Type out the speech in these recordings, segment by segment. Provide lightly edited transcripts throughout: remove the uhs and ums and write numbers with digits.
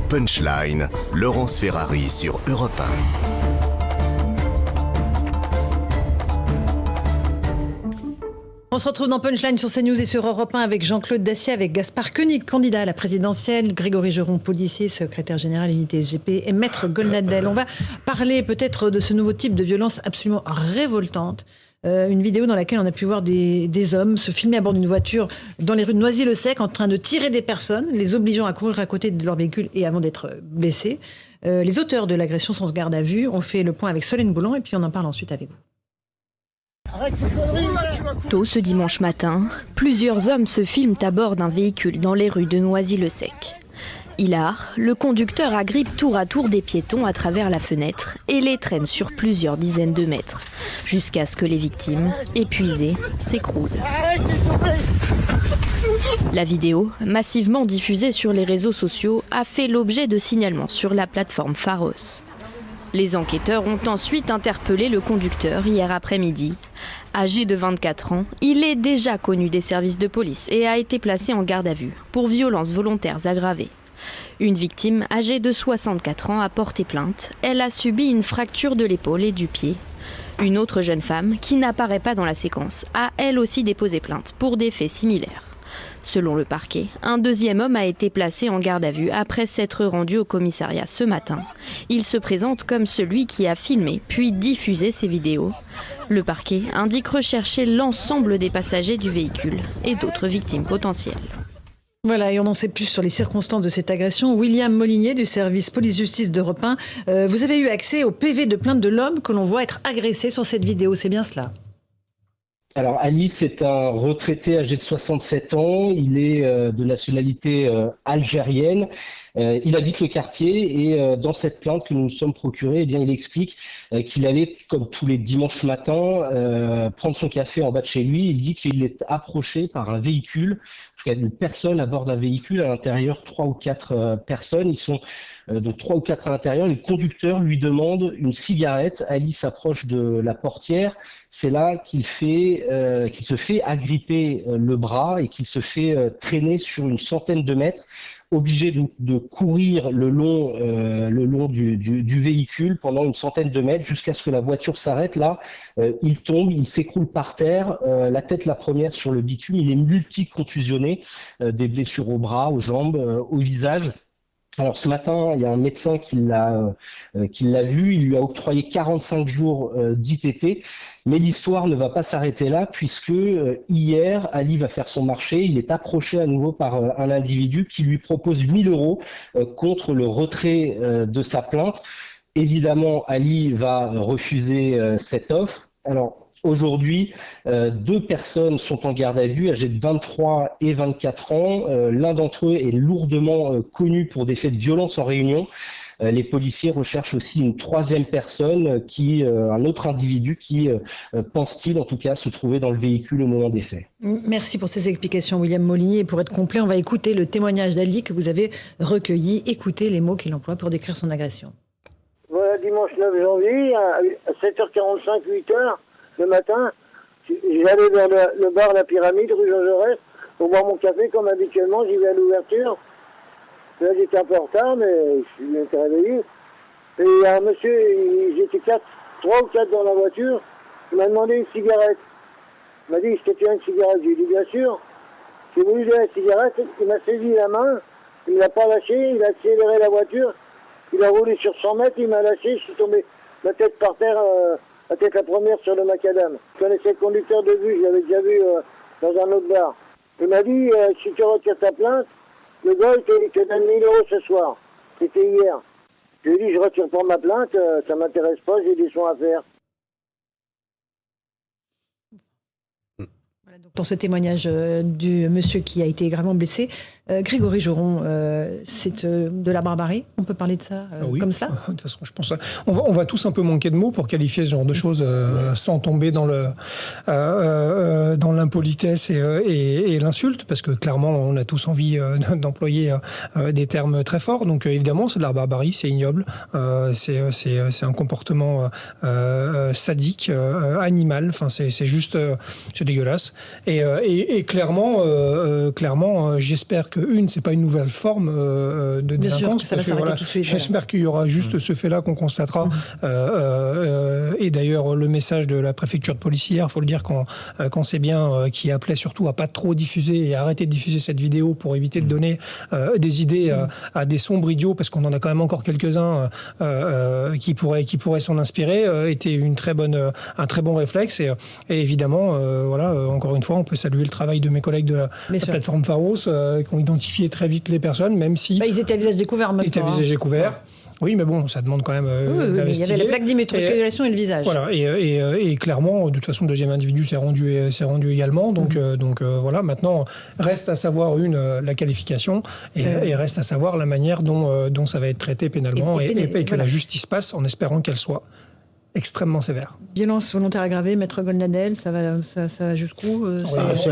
Punchline, Laurence Ferrari sur Europe 1. On se retrouve dans Punchline sur CNews et sur Europe 1 avec Jean-Claude Dacier, avec Gaspard Koenig, candidat à la présidentielle, Grégory Geron, policier, secrétaire général unité SGP, et Maître Golnadel. On va parler peut-être de ce nouveau type de violence absolument révoltante. Une vidéo dans laquelle on a pu voir des hommes se filmer à bord d'une voiture dans les rues de Noisy-le-Sec en train de tirer des personnes, les obligeant à courir à côté de leur véhicule et avant d'être blessés. Les auteurs de l'agression sont en garde à vue. On fait le point avec Solène Boulan et puis on en parle ensuite avec vous. Tôt ce dimanche matin, plusieurs hommes se filment à bord d'un véhicule dans les rues de Noisy-le-Sec. Hilar, le conducteur agrippe tour à tour des piétons à travers la fenêtre et les traîne sur plusieurs dizaines de mètres, jusqu'à ce que les victimes, épuisées, s'écroulent. La vidéo, massivement diffusée sur les réseaux sociaux, a fait l'objet de signalements sur la plateforme Pharos. Les enquêteurs ont ensuite interpellé le conducteur hier après-midi. Âgé de 24 ans, il est déjà connu des services de police et a été placé en garde à vue pour violences volontaires aggravées. Une victime âgée de 64 ans a porté plainte. Elle a subi une fracture de l'épaule et du pied. Une autre jeune femme, qui n'apparaît pas dans la séquence, a elle aussi déposé plainte pour des faits similaires. Selon le parquet, un deuxième homme a été placé en garde à vue après s'être rendu au commissariat ce matin. Il se présente comme celui qui a filmé puis diffusé ces vidéos. Le parquet indique rechercher l'ensemble des passagers du véhicule et d'autres victimes potentielles. Voilà, et on en sait plus sur les circonstances de cette agression. William Molinier du service police-justice d'Europe 1, vous avez eu accès au PV de plainte de l'homme que l'on voit être agressé sur cette vidéo, c'est bien cela ? Alors Ali, c'est un retraité âgé de 67 ans, il est de nationalité algérienne, il habite le quartier et dans cette plainte que nous nous sommes procurée, eh bien, il explique qu'il allait, comme tous les dimanches matins, prendre son café en bas de chez lui. Il dit qu'il est approché par un véhicule, il y a une personne à bord d'un véhicule, à l'intérieur 3 ou 4 personnes, ils sont donc 3 ou 4 à l'intérieur. Le conducteur lui demande une cigarette. Ali s'approche de la portière. C'est là qu'il se fait agripper le bras et qu'il se fait traîner sur une centaine de mètres, obligé de courir le long du véhicule pendant une centaine de mètres jusqu'à ce que la voiture s'arrête. Là, il tombe, il s'écroule par terre, la tête la première sur le bitume. Il est multi-contusionné, des blessures aux bras, aux jambes, au visage. Alors ce matin, il y a un médecin qui l'a vu, il lui a octroyé 45 jours d'ITT, mais l'histoire ne va pas s'arrêter là puisque hier, Ali va faire son marché, il est approché à nouveau par un individu qui lui propose 1 000 € contre le retrait de sa plainte. Évidemment, Ali va refuser cette offre. Alors, aujourd'hui, 2 personnes sont en garde à vue, âgées de 23 et 24 ans. L'un d'entre eux est lourdement connu pour des faits de violence en réunion. Les policiers recherchent aussi une 3e personne, un autre individu qui, pense-t-il en tout cas, se trouvait dans le véhicule au moment des faits. Merci pour ces explications, William Molinier. Et pour être complet, on va écouter le témoignage d'Ali que vous avez recueilli. Écoutez les mots qu'il emploie pour décrire son agression. Voilà, dimanche 9 janvier, à 7h45, 8h. Le matin, j'allais vers le bar La Pyramide, rue Jean Jaurès, pour boire mon café comme habituellement. J'y vais à l'ouverture. Là, j'étais un peu en retard, mais je m'étais réveillé. Et il y a un monsieur, j'étais 3 ou 4 dans la voiture, il m'a demandé une cigarette. Il m'a dit, est-ce que tu as une cigarette? J'ai dit, bien sûr. J'ai voulu lui donner la cigarette, il m'a saisi la main, il ne l'a pas lâché, il a accéléré la voiture, il a roulé sur 100 mètres, il m'a lâché, je suis tombé la tête par terre, la tête la première sur le macadam. Je connaissais le conducteur de vue, je l'avais déjà vu dans un autre bar. Il m'a dit, si tu retires ta plainte, le gars, il te donne 1 000 € ce soir. C'était hier. Je lui ai dit, je retire pas ma plainte, ça m'intéresse pas, j'ai des soins à faire. Dans ce témoignage du monsieur qui a été gravement blessé, Grégory Geron, c'est de la barbarie? On peut parler de ça oui, comme ça? De toute façon, je pense on va tous un peu manquer de mots pour qualifier ce genre de choses sans tomber dans l'impolitesse et l'insulte, parce que clairement, on a tous envie d'employer des termes très forts. Donc évidemment, c'est de la barbarie, c'est ignoble, c'est un comportement sadique, animal. Enfin, c'est juste, c'est dégueulasse. Et clairement, j'espère que c'est pas une nouvelle forme de délinquance. Sûr, ça va s'arrêter tout de suite. J'espère qu'il y aura juste ce fait-là qu'on constatera. Et d'ailleurs, le message de la préfecture de police hier, faut le dire quand c'est bien, qui appelait surtout à pas trop diffuser et arrêter de diffuser cette vidéo pour éviter de donner des idées à des sombres idiots, parce qu'on en a quand même encore quelques-uns qui pourraient s'en inspirer, était un très bon réflexe. Et évidemment, encore une fois, on peut saluer le travail de mes collègues de la plateforme Pharos, qui ont identifié très vite les personnes, même si... ils étaient à visage découvert maintenant. Ils étaient à visage découvert. Oui, mais bon, ça demande quand même d'investiguer. Il y avait la plaque d'immatriculation et le visage. Voilà, et clairement, de toute façon, le deuxième individu s'est rendu également. Donc voilà, maintenant, reste à savoir la qualification et reste à savoir la manière dont ça va être traité pénalement et que la justice passe, en espérant qu'elle soit extrêmement sévère. Violence volontaire aggravée, maître Goldnadel, ça va jusqu'où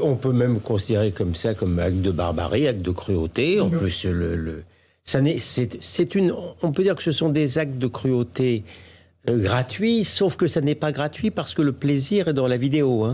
on peut même considérer comme ça, comme acte de barbarie, acte de cruauté. En plus, on peut dire que ce sont des actes de cruauté gratuits, sauf que ça n'est pas gratuit parce que le plaisir est dans la vidéo.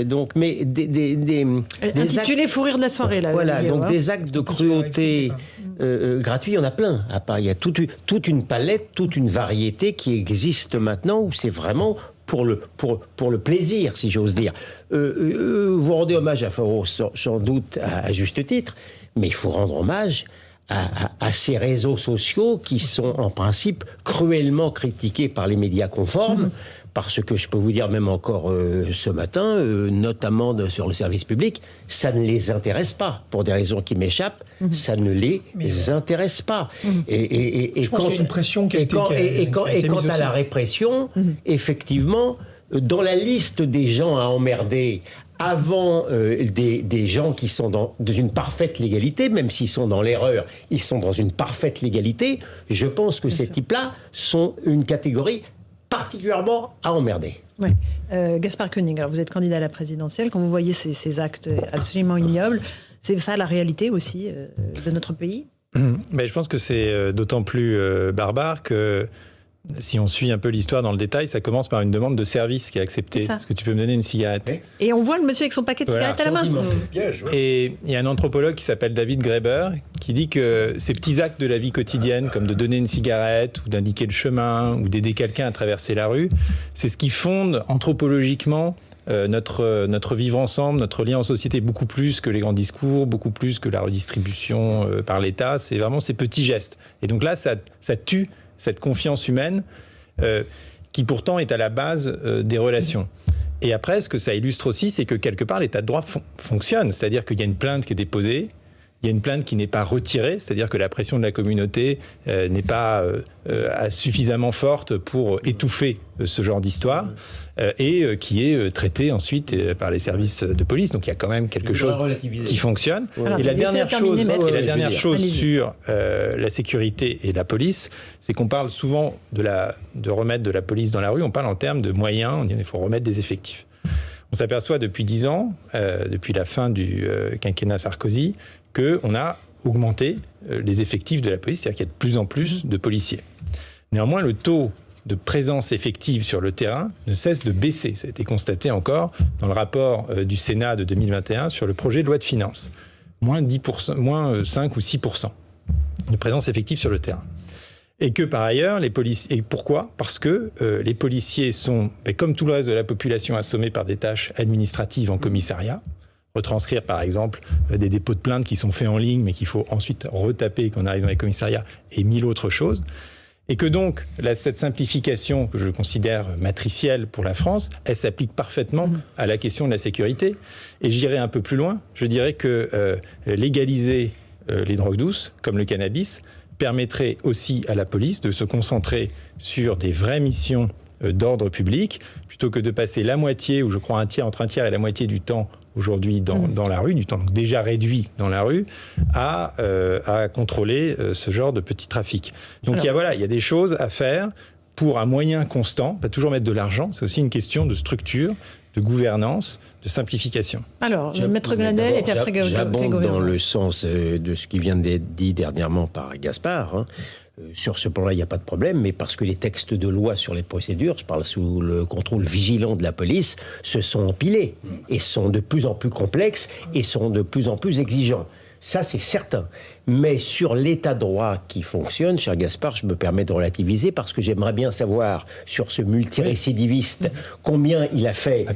Donc, mais intitulé actes... Fou rire de la soirée, là. Voilà, vidéo, donc des actes de cruauté gratuits, il y en a plein. Il y a toute une palette, toute une variété qui existe maintenant, où c'est vraiment pour le plaisir, si j'ose dire. Vous rendez hommage à Pharos, sans doute à juste titre, mais il faut rendre hommage à ces réseaux sociaux qui sont en principe cruellement critiqués par les médias conformes, parce que je peux vous dire même encore ce matin, notamment sur le service public, ça ne les intéresse pas, pour des raisons qui m'échappent, ça ne les intéresse pas. Je pense qu'il y a une pression qui a été mise quant à la répression, effectivement, dans la liste des gens à emmerder, avant des gens qui sont dans une parfaite légalité, même s'ils sont dans l'erreur, ils sont dans une parfaite légalité, je pense que ces types-là sont une catégorie particulièrement à emmerder. Ouais. Gaspard Koenig, alors vous êtes candidat à la présidentielle, quand vous voyez ces actes absolument ignobles, c'est ça la réalité aussi de notre pays ? Je pense que c'est d'autant plus barbare que si on suit un peu l'histoire dans le détail, ça commence par une demande de service qui est acceptée. Est-ce que tu peux me donner une cigarette ? Et on voit le monsieur avec son paquet de cigarettes à la main. Et il y a un anthropologue qui s'appelle David Graeber qui dit que ces petits actes de la vie quotidienne, comme de donner une cigarette ou d'indiquer le chemin ou d'aider quelqu'un à traverser la rue, c'est ce qui fonde anthropologiquement notre vivre ensemble, notre lien en société, beaucoup plus que les grands discours, beaucoup plus que la redistribution par l'État. C'est vraiment ces petits gestes. Et donc là, ça tue cette confiance humaine qui pourtant est à la base des relations. Et après, ce que ça illustre aussi, c'est que quelque part, l'état de droit fonctionne. C'est-à-dire qu'il y a une plainte qui est déposée, il y a une plainte qui n'est pas retirée, c'est-à-dire que la pression de la communauté n'est pas suffisamment forte pour étouffer ce genre d'histoire, et qui est traitée ensuite par les services de police. Donc il y a quand même quelque chose qui fonctionne. Alors, et la dernière chose sur la sécurité et la police, c'est qu'on parle souvent de remettre de la police dans la rue, on parle en termes de moyens, on dit qu'il faut remettre des effectifs. On s'aperçoit depuis 10 ans, depuis la fin du quinquennat Sarkozy, qu'on a augmenté les effectifs de la police, c'est-à-dire qu'il y a de plus en plus de policiers. Néanmoins, le taux de présence effective sur le terrain ne cesse de baisser. Ça a été constaté encore dans le rapport du Sénat de 2021 sur le projet de loi de finances. Moins 5 ou 6% de présence effective sur le terrain. Et que par ailleurs, les policiers... Et pourquoi ? Parce que les policiers sont, comme tout le reste de la population, assommés par des tâches administratives en commissariat. Retranscrire, par exemple, des dépôts de plaintes qui sont faits en ligne, mais qu'il faut ensuite retaper quand on arrive dans les commissariats, et 1000 autres choses. Et que donc, cette simplification, que je considère matricielle pour la France, elle s'applique parfaitement à la question de la sécurité. Et j'irai un peu plus loin. Je dirais que légaliser les drogues douces, comme le cannabis, permettrait aussi à la police de se concentrer sur des vraies missions d'ordre public, plutôt que de passer la moitié, ou je crois entre un tiers et la moitié du temps aujourd'hui dans la rue, du temps déjà réduit dans la rue, à contrôler ce genre de petits trafics. Donc il y a des choses à faire pour un moyen constant, pas toujours mettre de l'argent, c'est aussi une question de structure, de gouvernance, de simplification. Alors, Maître Goldnadel et puis après Grégory. J'abonde dans le sens de ce qui vient d'être dit dernièrement par Gaspard. sur ce plan-là, il n'y a pas de problème, mais parce que les textes de loi sur les procédures, je parle sous le contrôle vigilant de la police, se sont empilés et sont de plus en plus complexes et sont de plus en plus exigeants. Ça, c'est certain. Mais sur l'état de droit qui fonctionne, cher Gaspard, je me permets de relativiser parce que j'aimerais bien savoir sur ce multirécidiviste combien il a fait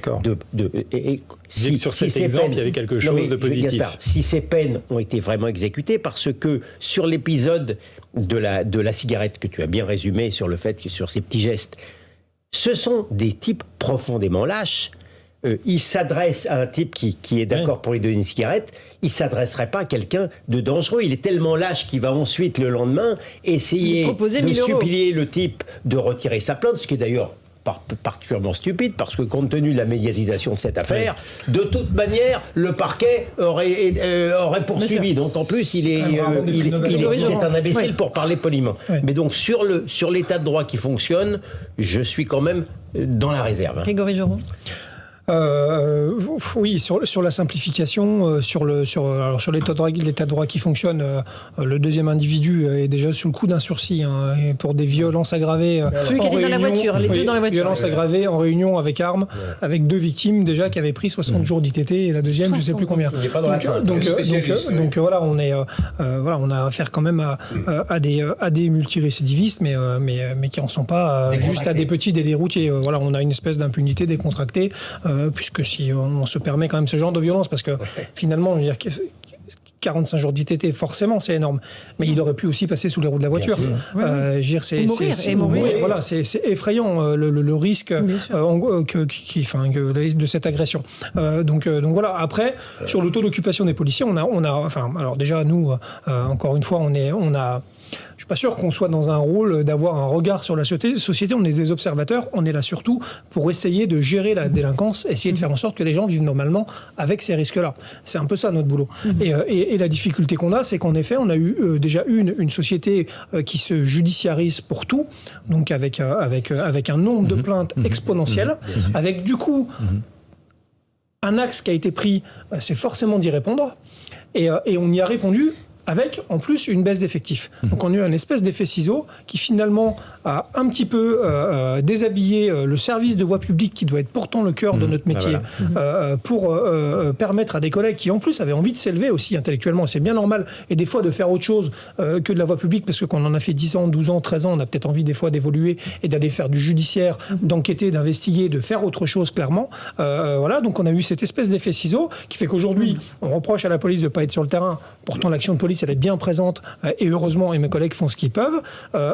sur cet exemple, il y avait quelque chose de positif. Gaspard, si ces peines ont été vraiment exécutées, parce que sur l'épisode de la cigarette que tu as bien résumé sur le fait que sur ces petits gestes, ce sont des types profondément lâches. Il s'adresse à un type qui est d'accord pour lui donner une cigarette, il ne s'adresserait pas à quelqu'un de dangereux. Il est tellement lâche qu'il va ensuite, le lendemain, essayer de supplier le type de retirer sa plainte, ce qui est d'ailleurs particulièrement stupide, parce que compte tenu de la médiatisation de cette affaire, de toute manière, le parquet aurait poursuivi. Donc en plus, c'est un imbécile pour parler poliment. Mais donc sur l'état de droit qui fonctionne, je suis quand même dans la réserve. Grégory Geron. Oui, sur la simplification, sur l'état de droit qui fonctionne, le deuxième individu est déjà sous le coup d'un sursis et pour des violences aggravées. Celui qui était dans la voiture, les deux dans la voiture. Violences aggravées en réunion avec armes, avec 2 victimes déjà qui avaient pris 60 jours d'ITT et la deuxième, je ne sais plus combien. Donc voilà, on a affaire quand même à des multirécidivistes, mais qui en sont pas juste à des petits délits routiers. Voilà, on a une espèce d'impunité décontractée. Puisque si on se permet quand même ce genre de violence, parce que finalement, je veux dire, 45 jours d'ITT, forcément, c'est énorme. Mais il aurait pu aussi passer sous les roues de la voiture. Je veux dire, c'est voilà, c'est effrayant le risque de cette agression. Donc voilà. Après, sur le taux d'occupation des policiers, alors déjà nous, encore une fois, je suis pas sûr qu'on soit dans un rôle d'avoir un regard sur la société. On est des observateurs. On est là surtout pour essayer de gérer la délinquance, essayer de faire en sorte que les gens vivent normalement avec ces risques-là. C'est un peu ça notre boulot. Et la difficulté qu'on a, c'est qu'en effet, on a eu déjà une société qui se judiciarise pour tout, donc avec un nombre de plaintes exponentiel, avec du coup un axe qui a été pris, c'est forcément d'y répondre, et on y a répondu avec, en plus, une baisse d'effectifs. Donc on a eu un espèce d'effet ciseau qui, finalement, a un petit peu déshabillé le service de voie publique qui doit être pourtant le cœur de notre métier, pour permettre à des collègues qui, en plus, avaient envie de s'élever aussi intellectuellement, c'est bien normal, et des fois de faire autre chose que de la voie publique, parce que quand on en a fait 10 ans, 12 ans, 13 ans, on a peut-être envie des fois d'évoluer et d'aller faire du judiciaire, d'enquêter, d'investiguer, de faire autre chose, clairement. Voilà, donc on a eu cette espèce d'effet ciseau qui fait qu'aujourd'hui, on reproche à la police de ne pas être sur le terrain. Pourtant, l'action de police, elle est bien présente, et heureusement, et mes collègues font ce qu'ils peuvent.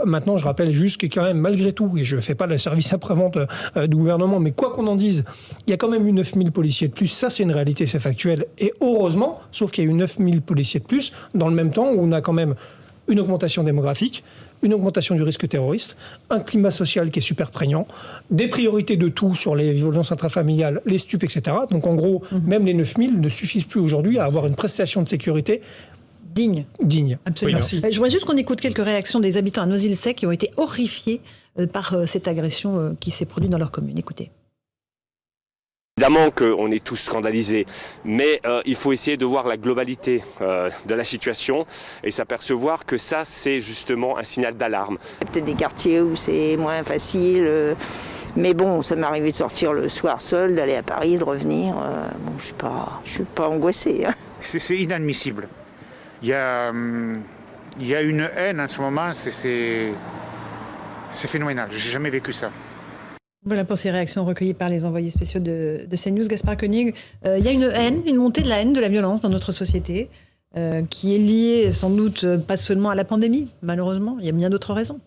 Maintenant, je rappelle juste que quand même, malgré tout, et je ne fais pas le service après-vente du gouvernement, mais quoi qu'on en dise, il y a quand même eu 9000 policiers de plus. Ça, c'est une réalité, c'est factuel. Et heureusement, sauf qu'il y a eu 9000 policiers de plus, dans le même temps où on a quand même une augmentation démographique, une augmentation du risque terroriste, un climat social qui est super prégnant, des priorités de tout sur les violences intrafamiliales, les stupes, etc. Donc en gros, même les 9000 ne suffisent plus aujourd'hui à avoir une prestation de sécurité digne. Absolument. Oui, merci. Je voudrais juste qu'on écoute quelques réactions des habitants à Noisy-le-Sec qui ont été horrifiés par cette agression qui s'est produite dans leur commune. Écoutez. Évidemment qu'on est tous scandalisés, mais il faut essayer de voir la globalité de la situation et s'apercevoir que ça, c'est justement un signal d'alarme. Peut-être des quartiers où c'est moins facile, mais bon, ça m'est arrivé de sortir le soir seul, d'aller à Paris, de revenir. Bon, je suis pas angoissée. Hein. C'est inadmissible. Il y a une haine en ce moment, c'est phénoménal. J'ai jamais vécu ça. Voilà pour ces réactions recueillies par les envoyés spéciaux de CNews. Gaspard Koenig, il y a une montée de la haine, de la violence dans notre société, qui est liée sans doute pas seulement à la pandémie, malheureusement. Il y a bien d'autres raisons.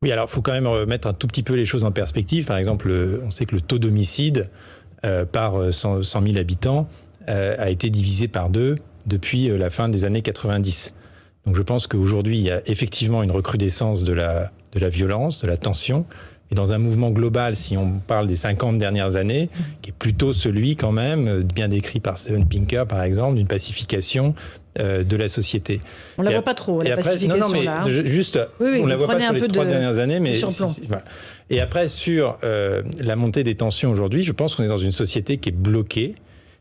Oui, alors il faut quand même remettre un tout petit peu les choses en perspective. Par exemple, on sait que le taux d'homicide par 100 000 habitants a été divisé par 2 depuis la fin des années 90. Donc je pense qu'aujourd'hui, il y a effectivement une recrudescence de la violence, de la tension, et dans un mouvement global, si on parle des 50 dernières années, qui est plutôt celui quand même, bien décrit par Steven Pinker par exemple, d'une pacification de la société. On la voit pas trop, la pacification là. Juste, on la voit pas sur les 3 dernières années, mais voilà. Et après, sur la montée des tensions aujourd'hui, je pense qu'on est dans une société qui est bloquée,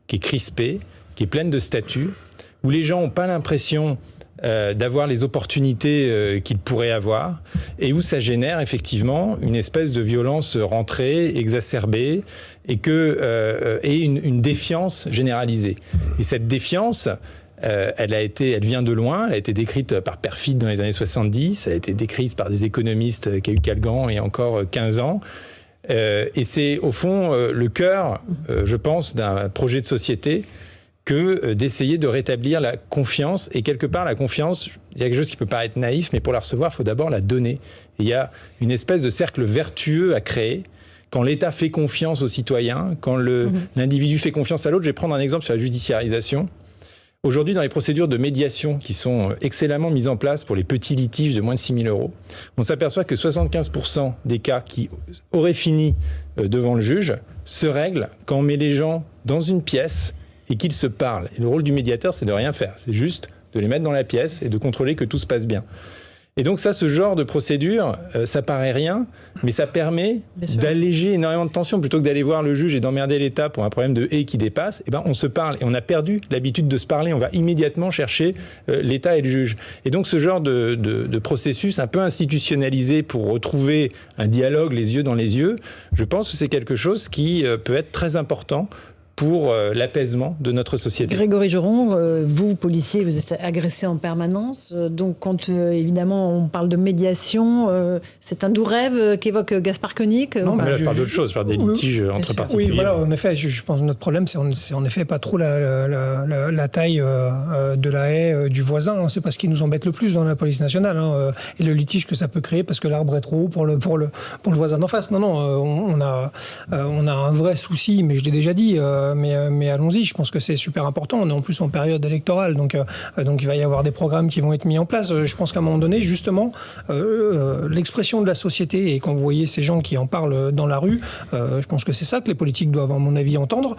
qui est crispée, qui est pleine de statuts, où les gens n'ont pas l'impression d'avoir les opportunités qu'il pourrait avoir, et où ça génère effectivement une espèce de violence rentrée, exacerbée, et une défiance généralisée. Et cette défiance, elle vient de loin, elle a été décrite par Perfit dans les années 70, elle a été décrite par des économistes Cahu Calgan il y a encore 15 ans. Et c'est au fond le cœur, je pense, d'un projet de société que d'essayer de rétablir la confiance. Et quelque part, la confiance, il y a quelque chose qui peut paraître naïf, mais pour la recevoir, il faut d'abord la donner. Et il y a une espèce de cercle vertueux à créer. Quand l'État fait confiance aux citoyens, quand l'individu fait confiance à l'autre. Je vais prendre un exemple sur la judiciarisation. Aujourd'hui, dans les procédures de médiation qui sont excellemment mises en place pour les petits litiges de moins de 6 000 €, on s'aperçoit que 75% des cas qui auraient fini devant le juge se règlent quand on met les gens dans une pièce et qu'ils se parlent. Et le rôle du médiateur, c'est de rien faire. C'est juste de les mettre dans la pièce et de contrôler que tout se passe bien. Et donc ça, ce genre de procédure, ça paraît rien, mais ça permet d'alléger énormément de tension. Plutôt que d'aller voir le juge et d'emmerder l'État pour un problème de haie qui dépasse, eh ben on se parle. Et on a perdu l'habitude de se parler. On va immédiatement chercher l'État et le juge. Et donc ce genre de processus un peu institutionnalisé pour retrouver un dialogue les yeux dans les yeux, je pense que c'est quelque chose qui peut être très important pour l'apaisement de notre société. Grégory Geron, vous, policier, vous êtes agressé en permanence. Donc, quand, évidemment, on parle de médiation, c'est un doux rêve qu'évoque Gaspard Koenig. Non, mais là, je parle d'autre chose, je parle des litiges entre particuliers. Oui, voilà, en effet, je pense que notre problème, c'est en effet pas trop la taille de la haie du voisin. C'est pas ce qui nous embête le plus dans la police nationale. Et le litige que ça peut créer parce que l'arbre est trop haut pour le voisin d'en face. Non, on a un vrai souci, mais je l'ai déjà dit, mais allons-y, je pense que c'est super important. On est en plus en période électorale, donc il va y avoir des programmes qui vont être mis en place. Je pense qu'à un moment donné, justement, l'expression de la société, et quand vous voyez ces gens qui en parlent dans la rue, je pense que c'est ça que les politiques doivent, à mon avis, entendre.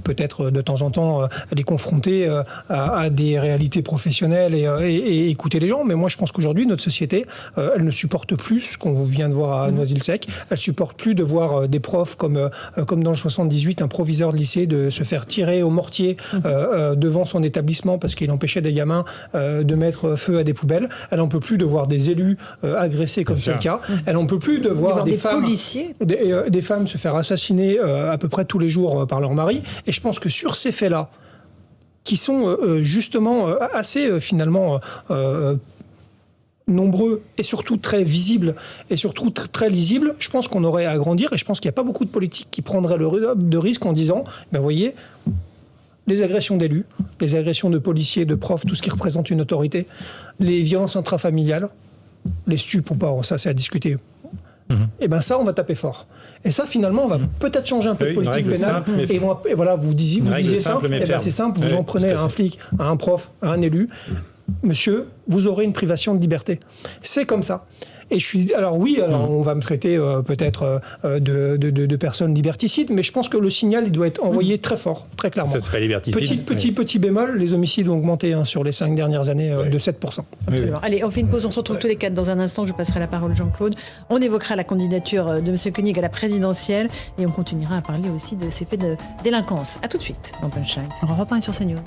Peut-être de temps en temps les confronter à des réalités professionnelles et écouter les gens. Mais moi, je pense qu'aujourd'hui, notre société, elle ne supporte plus ce qu'on vient de voir à Noisy-le-Sec. Elle supporte plus de voir des profs comme dans le 78, un proviseur de lycée de se faire tirer au mortier devant son établissement parce qu'il empêchait des gamins de mettre feu à des poubelles. Elle n'en peut plus de voir des élus agressés comme c'est le cas. Elle n'en peut plus de voir des femmes, policiers. Des femmes se faire assassiner à peu près tous les jours par leur mari. Et je pense que sur ces faits-là, qui sont justement assez finalement nombreux et surtout très visibles et surtout très lisibles, je pense qu'on aurait à grandir, et je pense qu'il n'y a pas beaucoup de politiques qui prendraient de risque en disant, ben voyez, les agressions d'élus, les agressions de policiers, de profs, tout ce qui représente une autorité, les violences intrafamiliales, les stupes ou pas, ça c'est à discuter. Et ben ça, on va taper fort. Et ça, finalement, on va peut-être changer un peu de politique pénale. Et voilà, vous disiez simple, et ben c'est simple, vous en prenez à un flic, à un prof, à un élu. Monsieur, vous aurez une privation de liberté. C'est comme ça. Et on va me traiter peut-être de personnes liberticides, mais je pense que le signal, il doit être envoyé très fort, très clairement. Ça, c'est pas liberticide. Petit bémol, les homicides ont augmenté sur les 5 dernières années de 7%. Absolument. Oui. Allez, on fait une pause, on se retrouve tous les quatre dans un instant. Je vous passerai la parole, Jean-Claude. On évoquera la candidature de M. Koenig à la présidentielle et on continuera à parler aussi de ces faits de délinquance. A tout de suite dans Punchline, sur Europe 1 et sur CNews.